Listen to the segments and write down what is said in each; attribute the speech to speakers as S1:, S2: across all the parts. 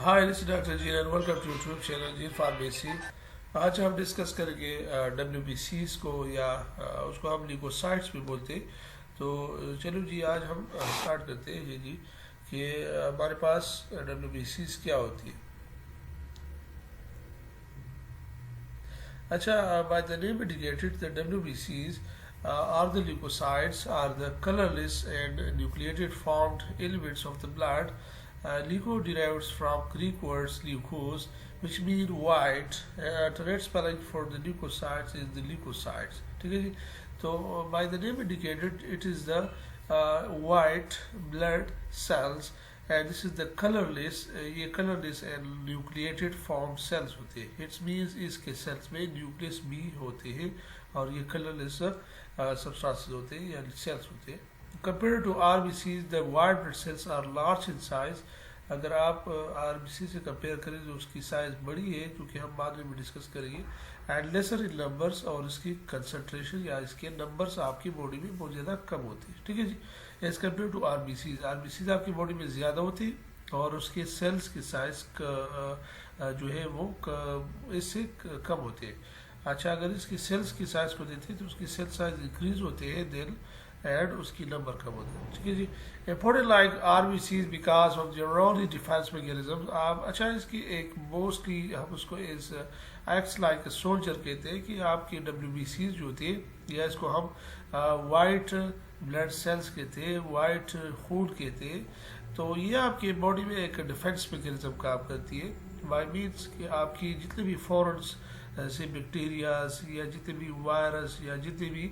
S1: Hi, this is doctor G and welcome to YouTube channel G pharmacy. आज हम discuss करेंगे WBCs को या उसको हम ल्यूकोसाइट्स भी बोलते हैं। तो चलो जी, आज हम स्टार्ट करते हैं ये जी कि हमारे पास WBCs क्या होती है। अच्छा, by the name indicated, the WBCs are the leukocytes, are the colorless and nucleated formed elements of the blood. Leuko derives from Greek words leukos, which mean white. Alternate spelling for the leukocytes is the leukocytes. ठीक है जी। तो by the name indicated, it is the white blood cells, and this is the colorless, ये colorless and nucleated form cells होते हैं। It means इसके cells में nucleus भी होते हैं और ये colorless substances होते हैं या cells होते हैं। Compared to RBCs, the white blood cells are large in size. अगर आप RBC से कंपेयर करें तो उसकी साइज बड़ी है, क्योंकि हम बाद में डिस्कस करेंगे। एंड लेसर इन नंबर्स, और इसकी कंसंट्रेशन या इसके नंबर्स आपकी बॉडी में बहुत ज़्यादा कम होते हैं। ठीक है जी। एज कम्पेयर टू आरबीसीज आपकी बॉडी में ज़्यादा होती है और उसके सेल्स की साइज जो है वो इससे कम होते हैं। अच्छा, अगर इसकी सेल्स की साइज को देते हैं तो उसकी सेल साइज इंक्रीज होते हैं देन एंड उसकी नंबर कम होता है। ठीक है जी। Important like RBCs because of generally defence mechanism. आप अच्छा, इसकी एक मोस्टली हम उसको इस एक्ट्स लाइक सोल्जर कहते हैं कि आपकी WBCs जो होती है, या इसको हम वाइट ब्लड सेल्स कहते हैं, वाइट खून कहते हैं। तो ये आपकी बॉडी में एक डिफेंस मैकेनिज्म काम करती है। बाई मीन्स कि आपकी जितने भी फॉरेन्स से बैक्टीरियाज या जितने भी वायरस या जितने भी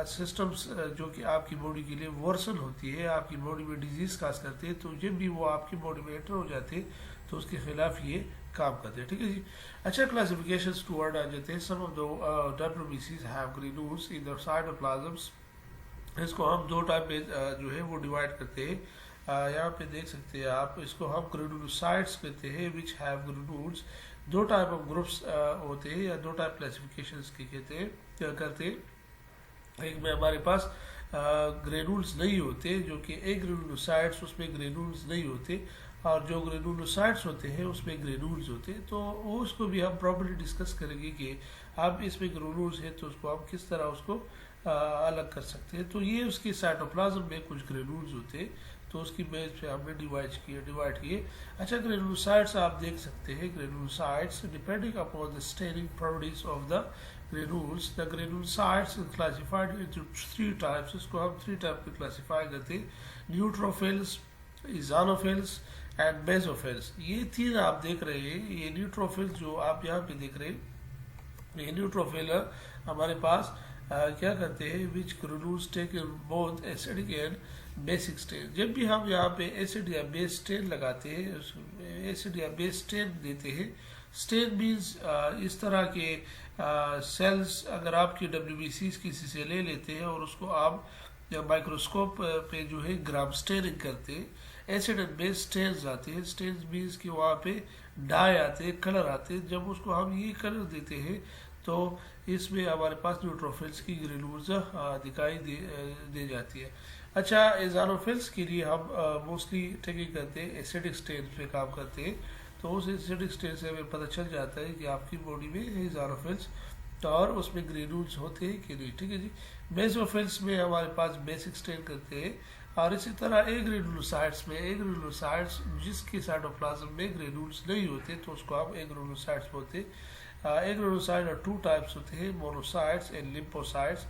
S1: सिस्टम्स जो कि आपकी बॉडी के लिए वर्सन होती है, आपकी बॉडी में डिजीज काज करते हैं, तो जब भी वो आपकी बॉडी में एंटर हो जाते हैं तो उसके खिलाफ ये काम करते हैं। ठीक है जी। अच्छा, क्लासिफिकेशंस टुवर्ड आ जाते हैं। Some of the WBCs have granules in the cytoplasms. इसको हम दो टाइप में जो है वो डिवाइड करते हैं। यहाँ पे देख सकते हैं आप, इसको हम ग्रेनुलोसाइट्स कहते हैं विच हैव ग्रेन्यूल्स। दो टाइप ऑफ ग्रुप्स होते हैं या दो टाइप क्लासिफिकेशंस की करते हैं। एक में हमारे पास ग्रेनुल्स नहीं होते, जो कि एक ग्रेनुलोसाइट्स, उसमें ग्रेनुल्स नहीं होते, और जो ग्रेनुलोसाइट्स होते हैं उसमें ग्रेनुल्स होते हैं। तो वो उसको भी हम प्रॉपर्ली डिस्कस करेंगे कि अब इसमें ग्रेनुल्स है तो उसको हम किस तरह उसको अलग कर सकते हैं। तो ये उसकी साइटोप्लाज्म में कुछ ग्रेनुल्स होते हैं, तो उसकी बेस पे हमने डिवाइड किए। अच्छा, ग्रेनुलोसाइट्स आप देख सकते हैं। Granulocytes depending upon the staining properties of the granules, the granulocytes is classified into three types. इसको हम थ्री टाइप में क्लासीफाई करते हैं: न्यूट्रोफिल्स, इज़ानोफिल्स एंड बेसोफिल्स। ये तीन आप देख रहे हैं। ये न्यूट्रोफिल्स जो आप यहाँ पे देख रहे हैं, ये न्यूट्रोफिल हमारे पास क्या करते हैं, which granules take both acidic and basic stain. जब भी हम यहाँ पे एसिड या बेस स्टेन लगाते हैं, एसिड या बेस स्टेन देते हैं, स्टेन मीन्स इस तरह के सेल्स अगर आपकी WBCs किसी से ले लेते हैं और उसको आप माइक्रोस्कोप पे जो है ग्राम स्टेनिंग करते हैं, एसिड एंड बेस स्टेन्स आते हैं। स्टेन्स मीन्स कि वहाँ पे डाई आते हैं, कलर आते हैं। जब उसको हम ये कलर देते हैं तो इसमें हमारे पास न्यूट्रोफिल्स की ग्रेनुल्स दिखाई दे जाती है। अच्छा, इज़ानोफिल्स के लिए हम मोस्टली टेकिंग करते हैं, एसिडिक स्टेन पे काम करते हैं। तो उस एसिडिक स्टेन से हमें पता चल जाता है कि आपकी बॉडी में है इज़ानोफिल्स और उसमें ग्रेनुल्स होते हैं कि नहीं। ठीक है जी। बेसोफिल्स में हमारे पास बेसिक स्टेन करते हैं, और इसी तरह ए ग्रेनुलोसाइट्स जिसकी साइटोप्लाज्म में ग्रेनुल्स नहीं होते तो उसको हम ए ग्रेनुलोसाइट्स बोलते हैं। ए ग्रेनुलोसाइट और टू टाइप्स होते हैं, मोनोसाइट्स एंड लिम्फोसाइट्स,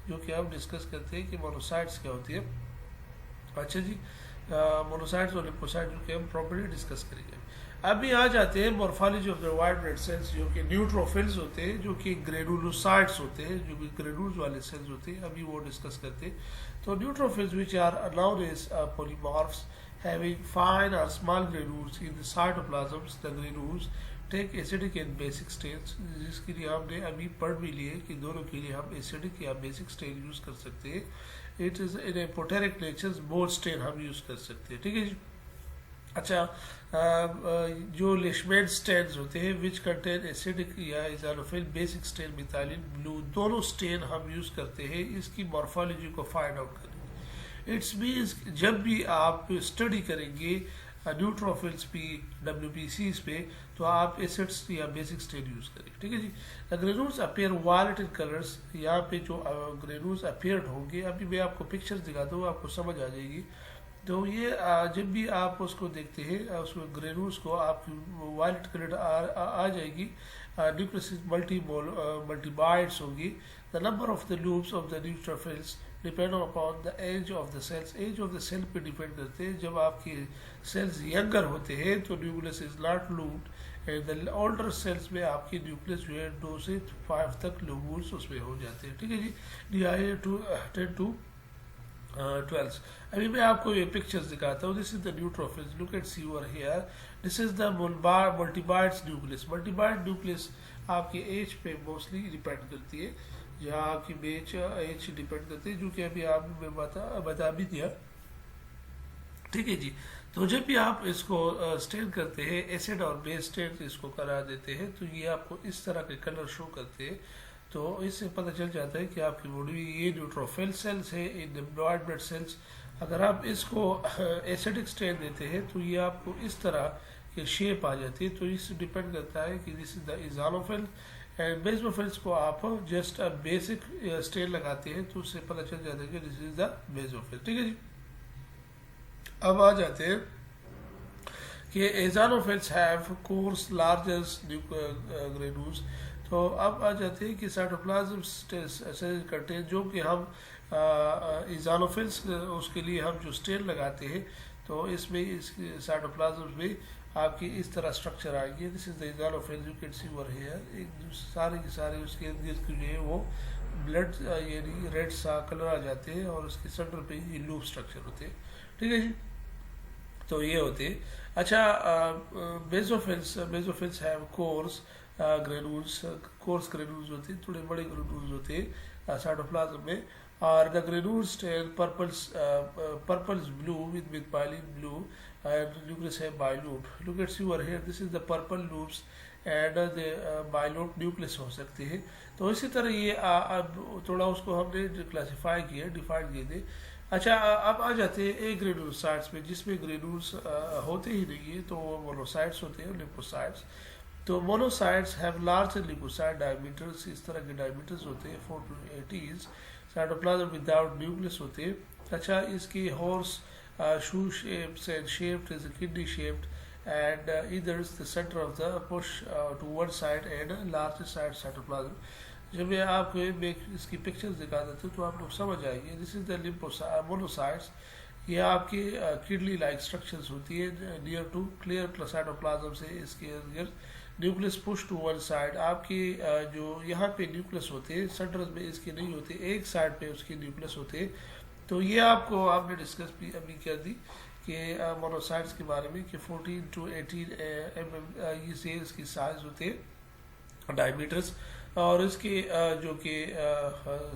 S1: जो कि हम डिस्कस करते हैं कि मोनोसाइट्स क्या होती है। अच्छा जी, मोनोसाइट्स और लिम्फोसाइट्स जो कि हम प्रॉपर्ली डिस्कस करेंगे। अभी आ जाते हैं morphology of the white blood sales, जो कि न्यूट्रोफिल्स होते हैं, जो कि ग्रेनुलोसाइट्स होते हैं, जो कि ग्रेनुल्स वाले सेल्स होते हैं। अभी वो डिस्कस करते हैं। तो neutrophils which are known as polymorphs having fine और small granules in the cytoplasms. The granules take acidic and basic stains, जिसके लिए हमने अभी पढ़ भी लिए कि दोनों के लिए हम एसिडिक या बेसिक स्टेन यूज कर सकते हैं। It is in amphoteric nature, both stain हम यूज कर सकते हैं। ठीक है जी। अच्छा, जो लेशमेंट स्टेन्स होते हैं विच कंटेन एसिडिक या इज़ानोफिल, बेसिक स्टेन मिथाइलिन ब्लू, दोनों स्टेन हम यूज करते हैं इसकी मॉर्फोलॉजी को फाइंड आउट करने। इट्स मीन्स जब भी आप स्टडी करेंगे न्यूट्रोफिल्स पे, WBCs पे, तो आप एसिड्स या बेसिक स्टेन यूज़ करें, ठीक है जी। The granules appear violet in colours, यहाँ पे जो ग्रेन्यूल्स अपीयर्ड होंगे, अभी मैं आपको पिक्चर्स दिखाता हूँ, आपको समझ आ जाएगी। तो ये जब भी आप उसको देखते हैं, उसमें ग्रेन्यूल्स को आपकी वायलेट कलर आ जाएगी, न्यूक्लियस मल्टीबाइट्स होगी। The number of the loops of the neutrophils depend upon the age of the cells, age of the cell पे डिपेंड करते हैं। जब आपके सेल्स यंगर होते हैं तो nucleus is not looped, and the older cells में आपकी न्यूक्लियस जो है 2 से 5 तक लूप्स उसमें हो जाते हैं, ठीक है जी। DI 10 to 12। अभी मैं आपको ये पिक्चर्स दिखाता हूँ। This is the neutrophils, look at see over here, this is the multilobed nucleus. Multilobed nucleus आपके एज पे मोस्टली डिपेंड करती है, जहाँ आपकी एज डिपेंड करती है, जो कि अभी आप मैं बता भी दिया, ठीक है जी। तो जब भी आप इसको स्टेन करते हैं, एसिड और बेस स्टेन इसको करा देते हैं, तो ये आपको इस तरह के कलर शो करते हैं। तो इससे पता चल जाता है कि आपकी बॉडी में ये न्यूट्रोफिल सेल्स है, इन व्हाइट ब्लड सेल्स। अगर आप इसको एसिडिक स्टेन देते हैं तो ये आपको इस तरह के शेप आ जाती है। तो इससे डिपेंड करता है कि this is the eosinophil, and basophils को आप जस्ट बेसिक स्टेन लगाते हैं तो उससे पता चल जाता है कि दिस इज द बेसोफिल, ठीक है जी। अब आ जाते हैं कि एज़ानोफिल्स हैव कोर्स लार्जेस्ट ग्रेन्यूल्स। तो अब आ जाते हैं कि साइटोप्लाज्म सेल करते हैं, जो कि हम इज़ानोफिल्स उसके लिए हम जो स्टेन लगाते हैं, तो इसमें इस साइटोप्लाज्म में आपकी इस तरह स्ट्रक्चर आएगी। This is the eosinophil, you can see over here, एक सारे के सारे उसके इर्द जो है वो ब्लड यानी रेड सा कलर आ जाते हैं, और उसके सेंटर पे ये लूप स्ट्रक्चर होते हैं, ठीक है जी। तो ये होते हैं। अच्छा, basophils have course granules, course granules होते हैं, थोड़े बड़े ग्रेन्यूल्स होते हैं साइटोप्लाज्म में। और the granules tell purples blue with myelin blue, and nucleus है bilobed. Look at over here, this is the purple loops and the bilobed nucleus हो सकते हैं। तो इसी तरह ये थोड़ा उसको हमने क्लासीफाई किया, डिफाइन किए थे। अच्छा, अब आ जाते हैं ए ग्रेन्यूलोसाइट्स में, जिसमें ग्रेन्यूल्स होते ही नहीं है, तो वो मोनोसाइट्स होते हैं, लिपोसाइट्स। तो मोनोसाइट्स हैव लार्ज लिपोसाइट डायमीटर्स, इस तरह के डायमीटर्स होते हैं 4 to 8 inch. Cytoplasm without nucleus होते हैं। अच्छा, इसकी horse shoe shapes and shaped is kidney shaped, and either is the center of the push to one side and larger side cytoplasm. जब मैं आपको इसकी पिक्चर्स दिखा देते हूँ तो आप लोग समझ आएंगे। दिस इज द मोनोसाइट्स, ये आपकी किडनी लाइक स्ट्रक्चर्स होती है नियर टू क्लियर साइटोप्लाज्म से इसके nucleus push to one side. आपकी जो यहाँ पे न्यूक्लियस होते हैं सेंटर में इसके नहीं होते, एक साइड पे उसके न्यूक्लियस होते हैं। तो ये आपको आपने डिस्कस भी अभी कर दी कि मोनोसाइट्स के बारे में कि 14 to 18 mm से इसकी साइज होते हैं डायमीटर्स, और इसके जो कि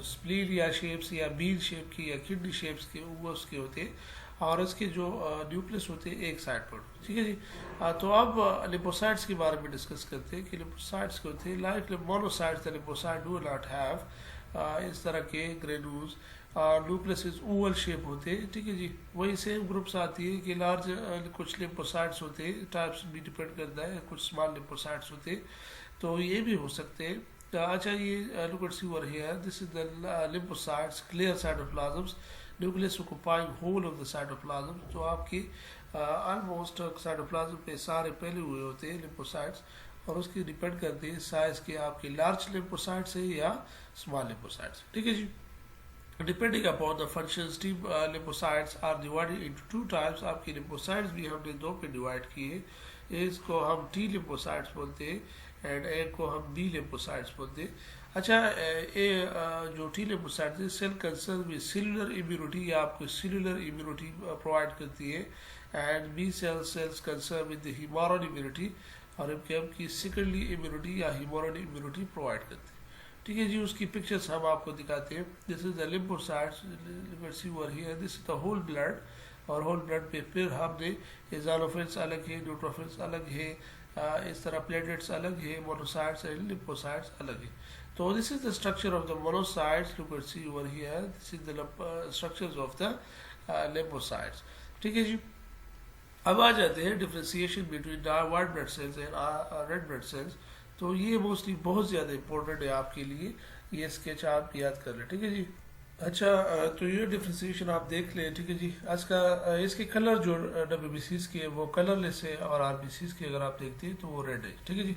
S1: स्प्लीन या शेप्स या बीन शेप की या किडनी शेप्स के वो उसके होते हैं, और इसके जो न्यूक्लियस होते हैं एक साइड पर, ठीक है जी। तो अब लिपोसाइट्स के बारे में डिस्कस करते हैं कि लिपोसाइट्स के होते हैं like monocytes, the lymphocyte do not have इस तरह के granules, nucleus is oval shape होते हैं, ठीक है जी। वही सेम ग्रुप्स आती है कि लार्ज कुछ लिपोसाइट्स होते हैं, टाइप्स भी डिपेंड करता है, कुछ स्मॉल लिपोसाइट्स होते हैं, तो ये भी हो सकते हैं। अच्छा, ये look at see over here, this is the lymphocytes, clear cytoplasms, nucleus occupying whole of the cytoplasm. तो आपकी ऑलमोस्ट साइटोप्लाज्म पे सारे फैले हुए होते हैं लिपोसाइट्स, और उसकी डिपेंड करती है साइज के आपके लार्ज लिपोसाइट्स है या स्मॉल लिपोसाइट्स, ठीक है जी। Depending upon the functions, T lymphocytes are divided into two types. आपकी lymphocytes भी हमने दो पे डिवाइड किए, इसको हम T lymphocytes बोलते हैं एंड एक को हम B lymphocytes बोलते हैं। अच्छा, ये जो T lymphocytes है सेल कंसर्न में सेलुलर इम्यूनिटी या आपको सेलुलर इम्यूनिटी प्रोवाइड करती है, and B cells concern with the humoral immunity, और इनके आपकी सेकेंडरी इम्यूनिटी या ह्यूमरल इम्यूनिटी प्रोवाइड करती है, ठीक है जी। उसकी पिक्चर्स हम आपको दिखाते हैं। This is the lymphocytes, see over here, this is the whole blood, और होल ब्लड पे फिर हमने इज़ानोफिल्स अलग है, न्यूट्रोफिल्स अलग है, इस तरह प्लेटलेट्स अलग है, मोनोसाइट्स एंड लिम्फोसाइट्स अलग है। तो this is the structure of the monocytes, look at see over here, this is the structures of the lymphocytes, ठीक है जी। अब आ जाते हैं differentiation between white blood cells and red blood cells. तो ये मोस्टली बहुत ज़्यादा इंपॉर्टेंट है आपके लिए, ये स्केच आप याद कर लें, ठीक है जी। अच्छा, तो ये डिफ्रेंसिएशन आप देख लें, ठीक है जी। आज का इसके कलर जो WBCs के वो कलरलेस है, और RBCs के अगर आप देखते हैं तो वो रेड है, ठीक है जी।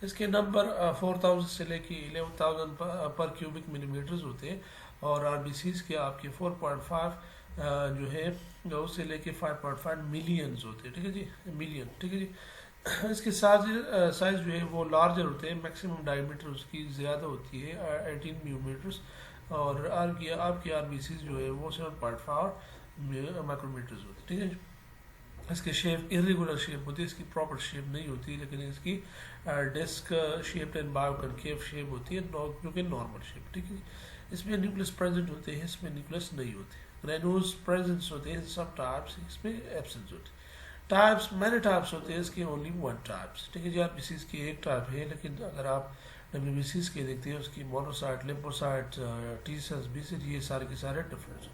S1: इसके नंबर 4000 से लेके 11000 पर क्यूबिक मिलीमीटर्स होते हैं, और RBCs के आपके 4.5 जो है उससे लेके 5.5 मिलियंस होते हैं, ठीक है जी, मिलियन, ठीक है जी। इसके साइज जो है वो लार्जर होते हैं, मैक्सिमम डायमीटर उसकी ज़्यादा होती है 18 मिलीमीटर्स, और आपकी RBCs जो है वो 7.5 माइक्रोमीटर्स होती है, ठीक है जी। इसकी शेप इरेगुलर शेप होती है, इसकी प्रॉपर शेप नहीं होती, लेकिन इसकी डिस्क शेप एंड बायोकनकेव शेप होती है, जो कि नॉर्मल शेप, ठीक है। इसमें न्यूक्लियस प्रेजेंट होते हैं, इसमें न्यूक्लियस नहीं होते। ग्रेन्यूल्स प्रेजेंस होते हैं सब टाइप्स, इसमें एब्सेंस होते हैं। टाइप्स मैंने टाइप्स होते हैं, इसके ओनली वन टाइप्स, ठीक है जी। RBCs की एक टाइप है, लेकिन अगर आप WBCs के देखते हैं उसकी monocyte, lymphocyte, T cells, B cells, ये सारे के सारे डिफरेंस।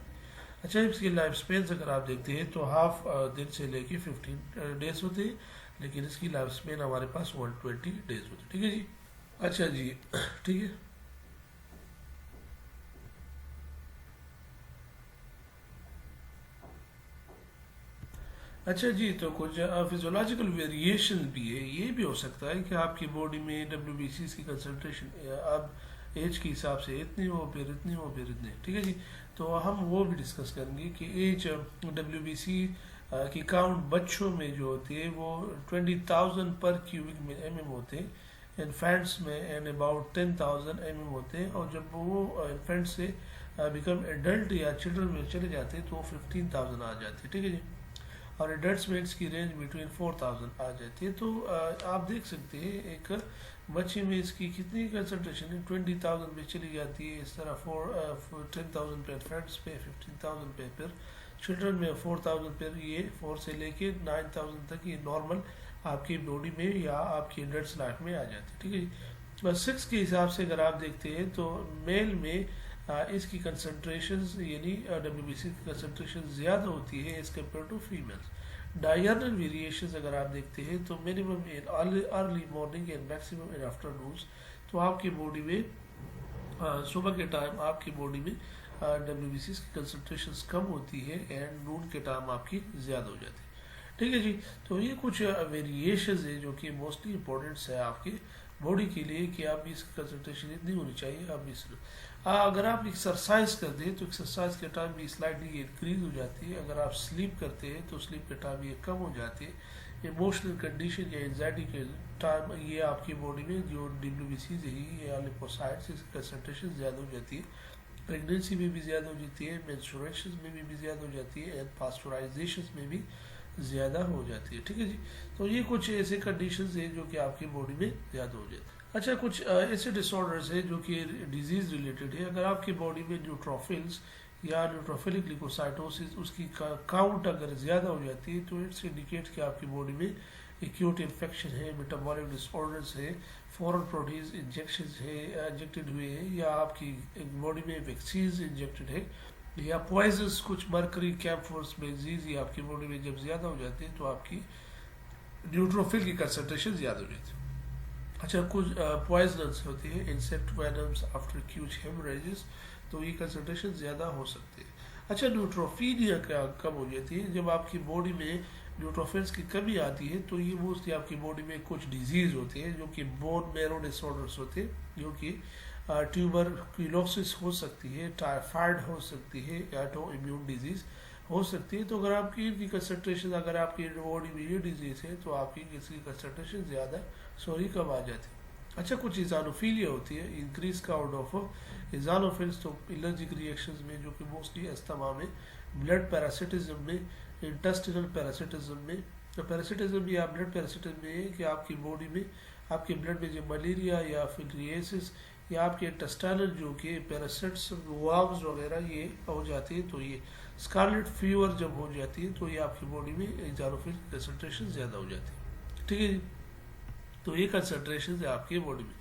S1: अच्छा, इसकी लाइफ स्पेन अगर आप देखते हैं तो हाफ दिन से लेके 15 डेज होते हैं, लेकिन इसकी लाइफ स्पेन हमारे पास 120 डेज होती है, ठीक है जी। अच्छा जी, ठीक है। अच्छा जी, तो कुछ फिजियोलॉजिकल वेरिएशन भी है, ये भी हो सकता है कि आपकी बॉडी में WBCs की कंसनट्रेशन अब एज के हिसाब से इतनी हो, फिर इतनी हो, फिर इतनी, ठीक है जी। तो हम वो भी डिस्कस करेंगे कि एज WBC की काउंट बच्चों में जो होती है वो 20,000 पर क्यूबिक mm होते हैं, इन्फेंट्स में एंड अबाउट 10,000 mm होते हैं, और जब वो इन्फेंट से बिकम एडल्ट या चिल्ड्रन में चले जाते हैं तो वो 15,000 आ जाती है, ठीक है जी। और एडल्ट में इसकी रेंज बिटवीन 4,000 आ जाती है। तो आप देख सकते हैं एक बच्चे में इसकी कितनी कंसनट्रेशन है, 20,000 पे चली जाती है, इस तरह 10,000 पे इन्फेंट्स पे, 15,000 पे, फिर चिल्ड्रन में 4,000 पे, ये 4 से लेके 9,000 तक ये नॉर्मल आपकी बॉडी में या आपकी एडल्ट लाइफ में आ जाती है, ठीक है जी। बस 6 के हिसाब से अगर आप देखते हैं तो मेल में इसकी कंसनट्रेशन यानी WBC की कंसनट्रेशन ज़्यादा होती है as compare to females. Diurnal variations अगर आप देखते हैं तो minimum in early morning and maximum in afternoons, तो आपकी बॉडी में सुबह के टाइम आपकी बॉडी में WBC की कंसनट्रेशन कम होती है, एंड नून के टाइम आपकी ज़्यादा हो जाती है, ठीक है जी। तो ये कुछ वेरिएशंस है जो कि मोस्टली इंपॉर्टेंट्स है आपकी बॉडी के लिए, कि आप इसकी कंसनट्रेशन इतनी होनी चाहिए। आप इस अगर आप एक्सरसाइज करते हैं तो एक्सरसाइज के टाइम भी स्लाइडली इंक्रीज हो जाती है, अगर आप स्लीप करते हैं तो स्लीप के टाइम ये कम हो जाती है। इमोशनल कंडीशन या एंजाइटी के टाइम ये आपकी बॉडी में जो WBCs है या लिपोसाइट्स, इसकी कंसनट्रेशन ज़्यादा हो जाती है। प्रेगनेंसी में भी ज़्यादा हो जाती है, मेंस्ट्रुएशन में भी ज़्यादा हो जाती है, एंड पास्चुराइजेशन में भी ज़्यादा हो जाती है, ठीक है जी। तो ये कुछ ऐसे कंडीशंस हैं जो कि आपकी बॉडी में ज़्यादा हो जाती है। अच्छा, कुछ ऐसे डिसऑर्डर्स है जो कि डिजीज़ रिलेटेड है। अगर आपकी बॉडी में न्यूट्रोफिल्स या न्यूट्रोफिलिक लिकोसाइटोसिस उसकी काउंट अगर ज़्यादा हो जाती है तो इट्स इंडिकेट कि आपकी बॉडी में एक्यूट इन्फेक्शन है, मेटाबॉलिक डिसऑर्डर्स है, फॉरेन प्रोटीन्स इंजेक्टेड हुए हैं, या आपकी बॉडी में वैक्सीन इंजेक्टेड है, या पॉइजन्स कुछ मरकरी, कैम्फर्स, बेंजीज, ये आपकी बॉडी में जब ज़्यादा हो जाती है तो आपकी न्यूट्रोफिल की कंसनट्रेशन ज़्यादा हो जाती है। अच्छा, कुछ पॉइजनस होती है, insect venoms after acute haemorrhages, तो ये कंसनट्रेशन ज़्यादा हो सकती है। अच्छा, न्यूट्रोफिलिया क्या कब हो जाती है, जब आपकी बॉडी में न्यूट्रोफिल्स की कमी आती है, तो ये मोस्टली आपकी बॉडी में कुछ डिजीज़ होते हैं जो कि बोन मैरो डिसऑर्डर्स होते हैं, जो कि ट्यूबरक्यूलोसिस हो सकती है, टाइफाइड हो सकती है, या तो इम्यून डिजीज़ हो सकती है। तो अगर आपकी इनकी कंसनट्रेशन, अगर आपकी बॉडी में ये डिजीज़ है तो आपकी इसकी कंसनट्रेशन ज़्यादा कम आ जाती है। अच्छा, कुछ इजानोफीलिया होती है, इंक्रीज काउंट ऑफ इजानोफिल्स, तो एलर्जिक रिएक्शंस में, जो कि मोस्टली अस्थमा में, ब्लड पैरासिटिज्म में, इंटेस्टिनल पैरासिटिज्म में। तो पैरासिटिज्म या ब्लड पैरासिटिज्म में है कि आपकी बॉडी में, आपके ब्लड में जो मलेरिया या फिलिएसिस या आपके इंटेस्टाइनल जो कि पैरासिट्स, वर्म्स वगैरह ये हो जाती है, तो ये स्कारलेट फीवर जब हो जाती है तो ये आपकी बॉडी में इजानोफिल कंसनट्रेशन ज़्यादा हो जाती है, ठीक है जी। तो ये कंसनट्रेशन है आपकी बॉडी में।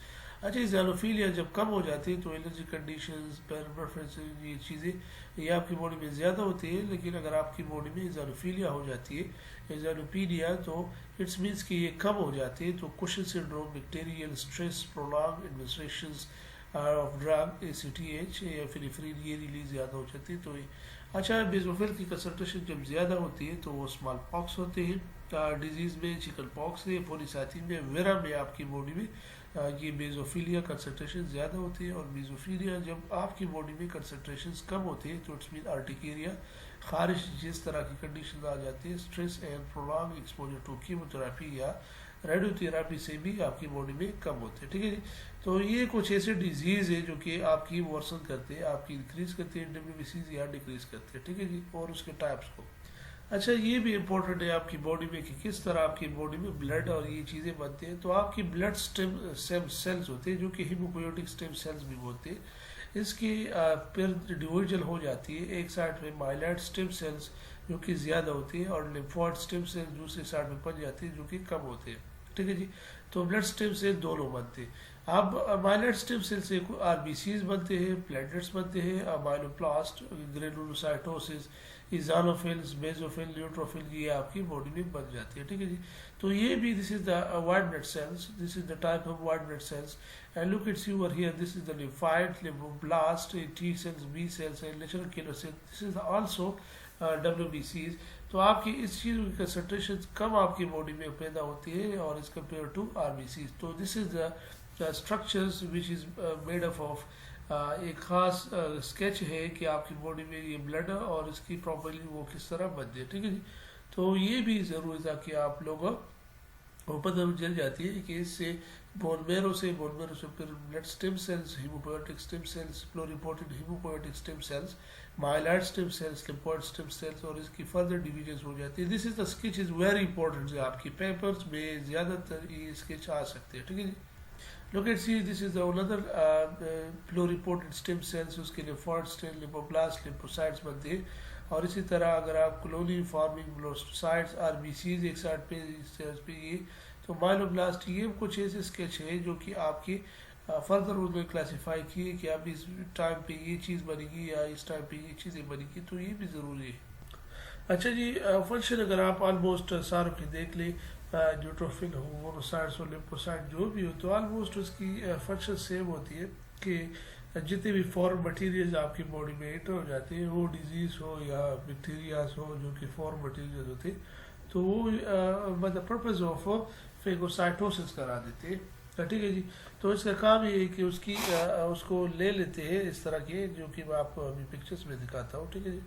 S1: अच्छा, ज़ालोफिलिया जब कम हो जाती है तो एलर्जी कंडीशंस प्रेफरेंस ये चीज़ें ये आपकी बॉडी में ज़्यादा होती है। लेकिन अगर आपकी बॉडी में ज़ालोफिलिया हो जाती है ज़ालोपीनिया तो इट्स मीन्स कि ये कम हो जाती है। तो cushion syndrome, bacterial stress, prolong administrations of drug ACTH या फिलिफ्रीन ये रिलीज ज़्यादा हो जाती है। तो ये अच्छा, बेजोफिल की कंसनट्रेशन जब ज़्यादा होती है तो वो स्मॉल पॉक्स होते हैं डिजीज़ में, चिकन पॉक्स में, पोलिसाइथिन में, वेरा में आपकी बॉडी में ये बेजोफिलिया कंसनट्रेशन ज़्यादा होती है। और बेजोफिलिया जब आपकी बॉडी में कंसनट्रेशन कम होती है तो इट्स मीन आर्टिकेरिया, खारिश जिस तरह की कंडीशन आ जाती है, stress and prolong exposure to chemotherapy या रेडियोथेरेपी से भी आपकी बॉडी में कम होते हैं। ठीक है जी। तो ये कुछ ऐसे डिजीज़ है जो कि आपकी वर्सन करते हैं, आपकी इंक्रीज करते हैं WBCs या डिक्रीज करते हैं। ठीक है जी। और उसके टाइप्स को अच्छा, ये भी इम्पोर्टेंट है आपकी बॉडी में कि किस तरह आपकी बॉडी में ब्लड और ये चीज़ें बनती हैं। तो आपकी ब्लड स्टेम सेल्स होते हैं जो कि हीमोपोएटिक स्टेम सेल्स भी बोलते हैं। इसकी फिर डिविजन हो जाती है, एक साइड में माइलॉइड स्टेम सेल्स जो कि ज़्यादा होती है और लिम्फोइड स्टेम सेल्स दूसरी साइड में बन जाती है जो कि कम होते हैं। ठीक है जी। तो ब्लड स्टेम सेल दोनों बनते हैं। अब माइलॉइड स्टेम सेल से RBCs बनते हैं, प्लेटलेट्स बनते हैं, माइलोप्लास्ट, ग्रेनुलोसाइटोसिस, इजानोफिल्स, बेजोफिल, न्यूट्रोफिल ये आपकी बॉडी में बन जाती है। ठीक है जी। तो ये भी this is the white blood cells, this is the type of white blood cells and look it's your here, this is the lymphoid, lymphoblast, T cells, B cells and natural killer cell, this is also WBCs। तो आपकी इस चीज़ की concentration कम आपकी body में पैदा होती है और एज कम्पेयर टू RBCs। तो this is the structures which is made up of एक ख़ास स्केच है कि आपकी बॉडी में ये ब्लड और इसकी प्रॉपर्ली वो किस तरह बनती है। ठीक है जी। तो ये भी ज़रूरी था कि आप लोग को पता चल जाती है कि इससे बोन मेरो से फिर blood stem cells, haemopoietic stem cells, pluripotent haemopoietic stem cells, myeloid stem cells, lymphoid stem cells और इसकी फर्दर डिविजन हो जाती है। This is the sketch is very important, आपकी पेपर्स में ज़्यादातर ये स्केच आ सकते हैं। ठीक है जी। Look at see, this is another pluripotent stem cells, उसके lymphoid stem, lymphoblast, lymphocytes बनते हैं। और इसी तरह अगर आप colony forming ब्लोस्टोसाइट्स, RBCs एक साइड पे सेल्स पे ये तो माइलोब्लास्ट, ये कुछ ऐसे स्केच है जो कि आपकी फर्दर उन्होंने क्लासीफाई किए कि अब इस टाइम पे ये चीज़ बनेगी या इस टाइम पे ये चीज़ें बनेगी। तो ये भी ज़रूरी है। अच्छा जी, फंक्शन अगर आप ऑलमोस्ट सारों की देख लें, न्यूट्रोफिल हो, मोनोसाइट्स हो, लिम्फोसाइट जो भी हो, तो ऑलमोस्ट उसकी फंक्शन सेम होती है कि जितने भी फॉरेन मटीरियल्स आपकी बॉडी में एंटर हो जाते हैं, वो डिजीज़ हो या बैक्टीरियाज हो जो कि फॉरेन मटीरियल्स होते हैं, तो वो by the purpose of phagocytosis करा देते हैं। ठीक है जी। तो इसका काम ये है कि उसको ले लेते हैं इस तरह के, जो कि मैं आपको अभी पिक्चर्स में दिखाता हूँ। ठीक है जी।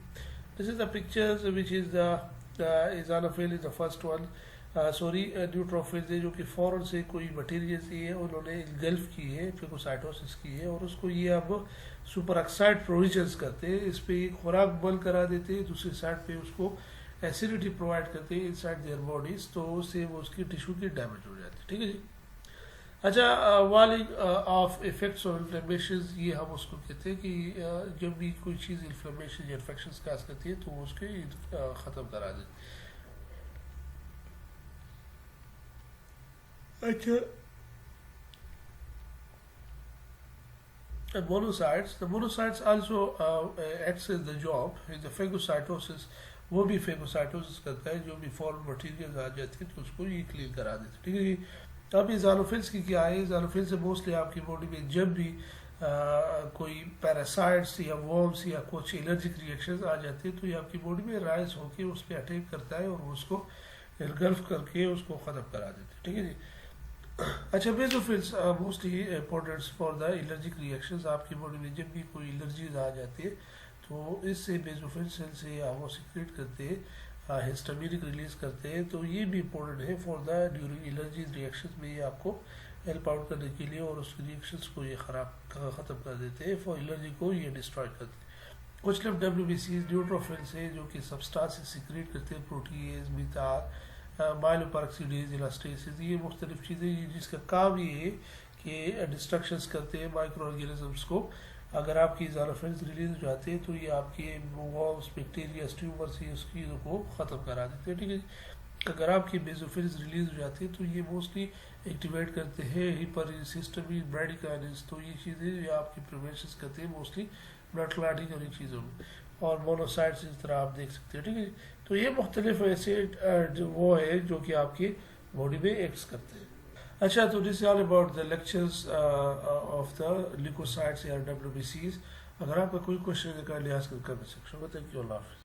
S1: This is the pictures which is the eosinophil is the first one, neutrophils है जो कि फॉरेन से कोई मटीरियल है उन्होंने गल्फ की है, फेगोसाइटोसिस की है और उसको ये अब सुपर ऑक्साइड प्रोविजन्स करते हैं, इस पे एक खुराक बल करा देते हैं, दूसरी साइड पे उसको एसिडिटी प्रोवाइड करते हैं इनसाइड देयर बॉडीज, तो उससे वो उसकी टिश्यू की डैमेज हो जाती है। ठीक है जी। अच्छा, warning of effects of inflammation, ये हम उसको कहते हैं कि जब भी कोई चीज़ इन्फ्लेमेशन या इन्फेक्शन काज करती है तो वो उसके ख़त्म करा देती है। अच्छा, and monocytes, the monocytes also acts as the job in the phagocytosis, वो भी फेगोसाइटोसिस करता है, जो भी फॉरेन मटीरियल आ जाती है तो उसको ये क्लीन करा देते हैं। ठीक है जी। अब इजानोफिल्स की क्या है, इजानोफिल से मोस्टली आपकी बॉडी में जब भी कोई पैरासाइट्स या वर्म्स या कुछ एलर्जिक रिएक्शंस आ जाती है तो ये आपकी बॉडी में राइज होकर उस पर अटैक करता है और उसको एनगल्फ करके उसको ख़त्म करा देते हैं। ठीक है जी। अच्छा, basophils mostly important for the allergic reactions, आपकी बॉडी में जब भी कोई एलर्जीज आ जाती है तो इससे बेजोफिल सेल से वो सिक्रेट करते हैं, हिस्टामिनिक रिलीज करते हैं, तो ये भी इम्पोर्टेंट है for the during allergy reactions में, ये आपको हेल्प आउट करने के लिए और उस रिएक्शंस को ये ख़त्म कर देते हैं, फॉर एलर्जी को ये डिस्ट्रॉय करते हैं। कुछ लोग WBCs न्यूट्रोफिल्स है जो कि सब्सटेंस सिक्रेट करते हैं, प्रोटीएज, मितार, माइलोपेरोक्सीडेज, इलास्टेसिस, ये मुख्तलिफ चीज़ें जिसका काम ये है कि डिस्ट्रक्शंस करते हैं माइक्रो ऑर्गेनिजम्स को। अगर आपकी इजानोफिल्स रिलीज हो जाते हैं तो ये आपके वर्म्स, बैक्टीरिया, ट्यूमर्स ये उस चीज़ों को ख़त्म करा देते हैं। ठीक है। अगर आपकी बेजोफिल्स रिलीज हो जाती है तो ये मोस्टली एक्टिवेट करते हैं हिस्टामीन, ब्राडिकाइनिन्स। तो ये चीज़ें ये आपकी प्रिवेंशन करते हैं मोस्टली ब्लड क्लॉटिंग और इन चीज़ों में, और मोनोसाइट्स इस तरह आप देख सकते हैं। ठीक है, तो ये मुख्तलिफ ऐसे जो वो है जो कि आपकी बॉडी में एक्ट्स करते हैं। अच्छा, तो this all about the lectures of the leucocytes या WBCs। अगर आपका कोई क्वेश्चन है कर लिहाज कर सकते हो। थैंक यू, अल्लाह हाफ़िज़।